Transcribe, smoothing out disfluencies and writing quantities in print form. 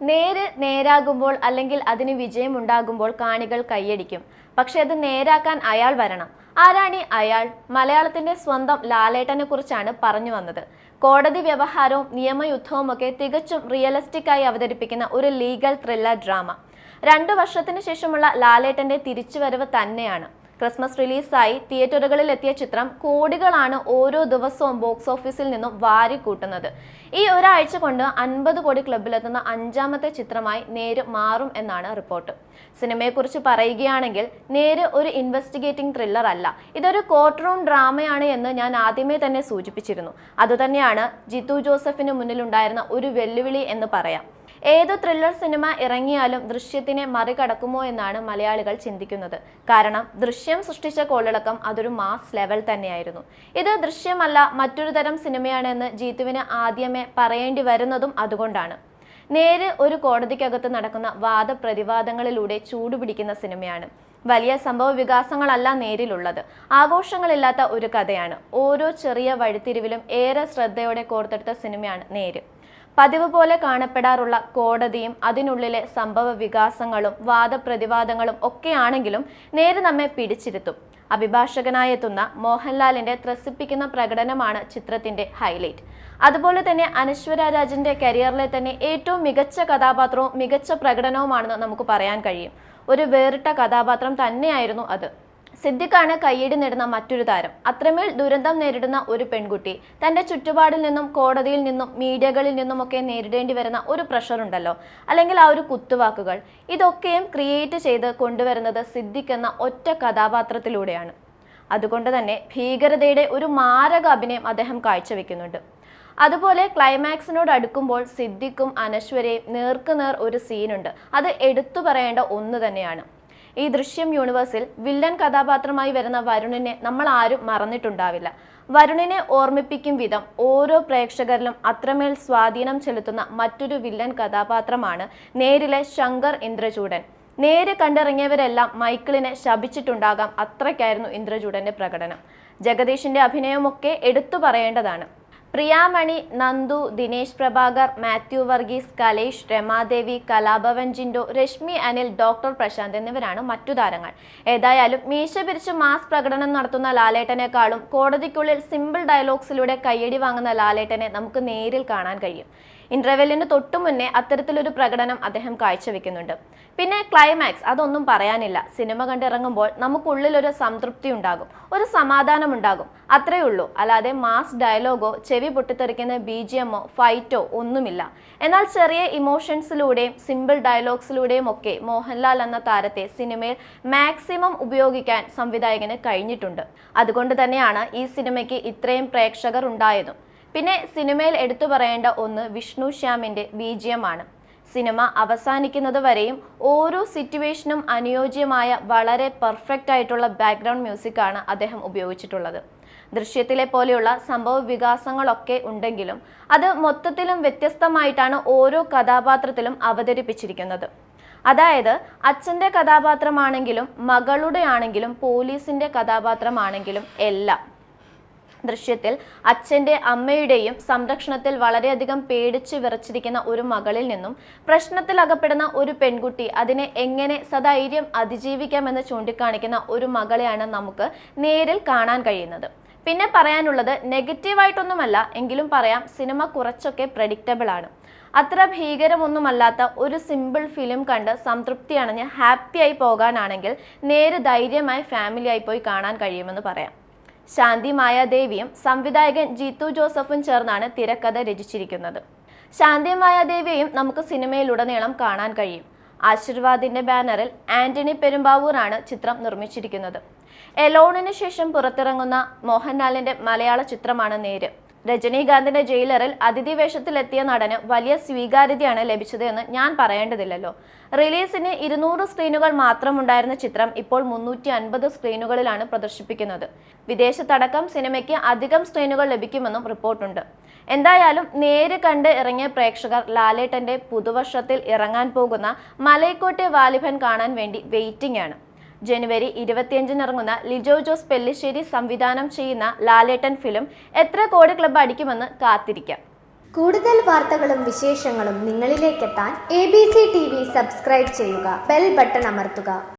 നേര് നേരാകുമ്പോൾ അല്ലെങ്കിൽ അതിന് വിജയമുണ്ടാകുമ്പോൾ കാണികൾ കൈയടിക്കും. പക്ഷെ അത് നേരാക്കാൻ അയാൾ വരണം. ആരാണി അയാൾ? മലയാളത്തിന്റെ സ്വന്തം ലാലേട്ടനെ കുറിച്ചാണ് പറഞ്ഞു വന്നത്. കോടതി വ്യവഹാരവും നിയമയുദ്ധവും ഒക്കെ തികച്ചും റിയലിസ്റ്റിക് ആയി അവതരിപ്പിക്കുന്ന ഒരു ലീഗൽ ത്രില്ലർ ഡ്രാമ. 2 വർഷത്തിന് ശേഷമുള്ള ലാലേട്ടന്റെ തിരിച്ചുവരവ് തന്നെയാണ്. ക്രിസ്മസ് റിലീസായി തിയേറ്ററുകളിൽ എത്തിയ ചിത്രം കോടികളാണ് ഓരോ ദിവസവും ബോക്സ് ഓഫീസിൽ നിന്നും വാരിക്കൂട്ടുന്നത്. ഈ ഒരാഴ്ച കൊണ്ട് 50 കോടി ക്ലബിലെത്തുന്ന 5ാമത്തെ ചിത്രമായി നേര് മാറും എന്നാണ് റിപ്പോർട്ട്. സിനിമയെക്കുറിച്ച് പറയുകയാണെങ്കിൽ നേര് ഒരു ഇൻവെസ്റ്റിഗേറ്റിംഗ് ത്രില്ലർ അല്ല, ഇതൊരു കോർട്ട് റൂം ഡ്രാമയാണ് എന്ന് ഞാൻ ആദ്യമേ തന്നെ സൂചിപ്പിച്ചിരുന്നു. അതുതന്നെയാണ് ജിത്തു ജോസഫിന് മുന്നിലുണ്ടായിരുന്ന ഒരു വെല്ലുവിളി എന്ന് പറയാം. ഏതു ത്രില്ലർ സിനിമ ഇറങ്ങിയാലും ദൃശ്യത്തിനെ മറികടക്കുമോ എന്നാണ് മലയാളികൾ ചിന്തിക്കുന്നത്. കാരണം ദൃശ്യം സൃഷ്ടിച്ച കോളിളക്കം അതൊരു മാസ് ലെവൽ തന്നെയായിരുന്നു. ഇത് ദൃശ്യമല്ല, മറ്റൊരു തരം സിനിമയാണെന്ന് ജീത്തുവിന് ആദ്യമേ പറയേണ്ടി വരുന്നതും അതുകൊണ്ടാണ്. നേര് ഒരു കോടതിക്കകത്ത് നടക്കുന്ന വാദപ്രതിവാദങ്ങളിലൂടെ ചൂടുപിടിക്കുന്ന സിനിമയാണ്. വലിയ സംഭവ വികാസങ്ങളല്ല നേരിലുള്ളത്. ആഘോഷങ്ങളില്ലാത്ത ഒരു കഥയാണ്. ഓരോ ചെറിയ വഴിത്തിരിവിലും ഏറെ ശ്രദ്ധയോടെ കോർത്തെടുത്ത സിനിമയാണ് നേര്. പതിവ് പോലെ കാണപ്പെടാറുള്ള കോടതിയും അതിനുള്ളിലെ സംഭവ വികാസങ്ങളും വാദപ്രതിവാദങ്ങളും ഒക്കെയാണെങ്കിലും നേര് നമ്മെ പിടിച്ചിരുത്തും. അഭിഭാഷകനായി എത്തുന്ന മോഹൻലാലിന്റെ ത്രസിപ്പിക്കുന്ന പ്രകടനമാണ് ചിത്രത്തിന്റെ ഹൈലൈറ്റ്. അതുപോലെ തന്നെ അനശ്വര രാജന്റെ കരിയറിലെ തന്നെ ഏറ്റവും മികച്ച കഥാപാത്രവും മികച്ച പ്രകടനവുമാണെന്ന് നമുക്ക് പറയാൻ കഴിയും. ഒരു വേറിട്ട കഥാപാത്രം തന്നെയായിരുന്നു അത്. സിദ്ദിഖാണ് കയ്യടി നേടുന്ന മറ്റൊരു താരം. അത്രമേൽ ദുരന്തം നേരിടുന്ന ഒരു പെൺകുട്ടി തന്റെ ചുറ്റുപാടിൽ നിന്നും കോടതിയിൽ നിന്നും മീഡിയകളിൽ നിന്നുമൊക്കെ നേരിടേണ്ടി വരുന്ന ഒരു പ്രഷർ ഉണ്ടല്ലോ, അല്ലെങ്കിൽ ആ ഒരു കുത്തുവാക്കുകൾ, ഇതൊക്കെയും ക്രിയേറ്റ് ചെയ്ത് കൊണ്ടുവരുന്നത് സിദ്ദിഖ് എന്ന ഒറ്റ കഥാപാത്രത്തിലൂടെയാണ്. അതുകൊണ്ട് തന്നെ ഭീകരതയുടെ ഒരു മാരക അഭിനയം അദ്ദേഹം കാഴ്ചവെക്കുന്നുണ്ട്. അതുപോലെ ക്ലൈമാക്സിനോട് അടുക്കുമ്പോൾ സിദ്ദിഖും അനശ്വരയും നേർക്കുനേർ ഒരു സീനുണ്ട്. അത് എടുത്തു പറയേണ്ട ഒന്ന് തന്നെയാണ്. ഈ ദൃശ്യം യൂണിവേഴ്സിൽ വില്ലൻ കഥാപാത്രമായി വരുന്ന വരുണിനെ നമ്മൾ ആരും മറന്നിട്ടുണ്ടാവില്ല. വരുണിനെ ഓർമ്മിപ്പിക്കും വിധം ഓരോ പ്രേക്ഷകരിലും അത്രമേൽ സ്വാധീനം ചെലുത്തുന്ന മറ്റൊരു വില്ലൻ കഥാപാത്രമാണ് നേരിലെ ശങ്കർ ഇന്ദ്രചൂഡൻ. നേര് കണ്ടിറങ്ങിയവരെല്ലാം മൈക്കിളിനെ ശപിച്ചിട്ടുണ്ടാകാം, അത്രയ്ക്കായിരുന്നു ഇന്ദ്രചൂഡന്റെ പ്രകടനം. ജഗദീഷിന്റെ അഭിനയമൊക്കെ എടുത്തു പറയേണ്ടതാണ്. പ്രിയാമണി, നന്ദു, ദിനേശ് പ്രഭാകർ, മാത്യു വർഗീസ്, കലേഷ്, രമാദേവി, കലാഭവൻ ജിൻഡോ, രശ്മി അനിൽ, ഡോക്ടർ പ്രശാന്ത് എന്നിവരാണ് മറ്റു താരങ്ങൾ. ഏതായാലും മീശ പിരിച്ച് മാസ് പ്രകടനം നടത്തുന്ന ലാലേട്ടനേക്കാളും കോടതിക്കുള്ളിൽ സിമ്പിൾ ഡയലോഗ്സിലൂടെ കയ്യടി വാങ്ങുന്ന ലാലേട്ടനെ നമുക്ക് നേരിൽ കാണാൻ കഴിയും. ഇന്റർവെല്ലിന് തൊട്ടു മുന്നേ അത്തരത്തിലൊരു പ്രകടനം അദ്ദേഹം കാഴ്ചവെക്കുന്നുണ്ട്. പിന്നെ ക്ലൈമാക്സ്, അതൊന്നും പറയാനില്ല. സിനിമ കണ്ടിറങ്ങുമ്പോൾ നമുക്കുള്ളിൽ ഒരു സംതൃപ്തി ഉണ്ടാകും, ഒരു സമാധാനം ഉണ്ടാകും, അത്രേ ഉള്ളൂ. അല്ലാതെ മാസ് ഡയലോഗോ ചെവി പൊട്ടിത്തെറിക്കുന്ന BGMോ ഫൈറ്റോ ഒന്നുമില്ല. എന്നാൽ ചെറിയ ഇമോഷൻസിലൂടെയും സിമ്പിൾ ഡയലോഗ്സിലൂടെയും ഒക്കെ മോഹൻലാൽ എന്ന താരത്തെ സിനിമയിൽ മാക്സിമം ഉപയോഗിക്കാൻ സംവിധായകന് കഴിഞ്ഞിട്ടുണ്ട്. അതുകൊണ്ട് തന്നെയാണ് ഈ സിനിമയ്ക്ക് ഇത്രയും പ്രേക്ഷകർ ഉണ്ടായതും. പിന്നെ സിനിമയിൽ എടുത്തു പറയേണ്ട ഒന്ന് വിഷ്ണു ശ്യാമിന്റെ BGM ആണ്. സിനിമ അവസാനിക്കുന്നത് വരെയും ഓരോ സിറ്റുവേഷനും അനുയോജ്യമായ വളരെ പെർഫെക്റ്റ് ആയിട്ടുള്ള ബാക്ക്ഗ്രൗണ്ട് മ്യൂസിക്കാണ് അദ്ദേഹം ഉപയോഗിച്ചിട്ടുള്ളത്. ദൃശ്യത്തിലെ പോലെയുള്ള സംഭവ വികാസങ്ങളൊക്കെ ഉണ്ടെങ്കിലും അത് മൊത്തത്തിലും വ്യത്യസ്തമായിട്ടാണ് ഓരോ കഥാപാത്രത്തിലും അവതരിപ്പിച്ചിരിക്കുന്നത്. അതായത് അച്ഛൻ്റെ കഥാപാത്രമാണെങ്കിലും മകളുടെ ആണെങ്കിലും പോലീസിന്റെ കഥാപാത്രമാണെങ്കിലും എല്ലാം. ദൃശ്യത്തിൽ അച്ഛൻ്റെ അമ്മയുടെയും സംരക്ഷണത്തിൽ വളരെയധികം പേടിച്ച് വിറച്ചിരിക്കുന്ന ഒരു മകളിൽ നിന്നും പ്രശ്നത്തിൽ അകപ്പെടുന്ന ഒരു പെൺകുട്ടി അതിനെ എങ്ങനെ സധൈര്യം അതിജീവിക്കാമെന്ന് ചൂണ്ടിക്കാണിക്കുന്ന ഒരു മകളെയാണ് നമുക്ക് നേരിൽ കാണാൻ കഴിയുന്നത്. പിന്നെ പറയാനുള്ളത് നെഗറ്റീവായിട്ടൊന്നുമല്ല, എങ്കിലും പറയാം, സിനിമ കുറച്ചൊക്കെ പ്രെഡിക്റ്റബിൾ ആണ്. അത്ര ഭീകരമൊന്നുമല്ലാത്ത ഒരു സിമ്പിൾ ഫിലിം കണ്ട് സംതൃപ്തി അണഞ്ഞ് ഹാപ്പിയായി പോകാനാണെങ്കിൽ നേര് ധൈര്യമായി ഫാമിലിയായി പോയി കാണാൻ കഴിയുമെന്ന് പറയാം. ശാന്തി മായാദേവിയും സംവിധായകൻ ജിത്തു ജോസഫും ചേർന്നാണ് തിരക്കഥ രചിച്ചിരിക്കുന്നത്. ശാന്തി മായാദേവിയെയും നമുക്ക് സിനിമയിലുടനീളം കാണാൻ കഴിയും. ആശീർവാദിന്റെ ബാനറിൽ ആന്റണി പെരുമ്പാവൂരാണ് ചിത്രം നിർമ്മിച്ചിരിക്കുന്നത്. എലോണിന് ശേഷം പുറത്തിറങ്ങുന്ന മോഹൻലാലിന്റെ മലയാള ചിത്രമാണ് നേര്. രജനീകാന്തിന്റെ ജയിലറിൽ അതിഥി വേഷത്തിലെത്തിയ നടന് വലിയ സ്വീകാര്യതയാണ് ലഭിച്ചത് എന്ന് ഞാൻ പറയേണ്ടതില്ലല്ലോ. റിലീസിന് 200 സ്ക്രീനുകൾ മാത്രമുണ്ടായിരുന്ന ചിത്രം ഇപ്പോൾ 350 സ്ക്രീനുകളിലാണ് പ്രദർശിപ്പിക്കുന്നത്. വിദേശത്തടക്കം സിനിമയ്ക്ക് അധികം സ്ക്രീനുകൾ ലഭിക്കുമെന്നും റിപ്പോർട്ടുണ്ട്. എന്തായാലും നേര് കണ്ട് ഇറങ്ങിയ പ്രേക്ഷകർ ലാലേട്ടന്റെ പുതുവർഷത്തിൽ ഇറങ്ങാൻ പോകുന്ന മലൈക്കോട്ടെ വാലിഭൻ കാണാൻ വേണ്ടി വെയിറ്റിംഗ് ആണ്. ജനുവരി 25-ന് ഇറങ്ങുന്ന ലിജോ ജോസ് പെല്ലിശ്ശേരി സംവിധാനം ചെയ്യുന്ന ലാലേട്ടൻ ഫിലിം എത്ര കോടി ക്ലബ്ബ് അടിക്കുമെന്ന് കാത്തിരിക്കാം. കൂടുതൽ വാർത്തകളും വിശേഷങ്ങളും നിങ്ങളിലേക്കെത്താൻ ABC TV സബ്സ്ക്രൈബ് ചെയ്യുക, ബെൽ ബട്ടൺ അമർത്തുക.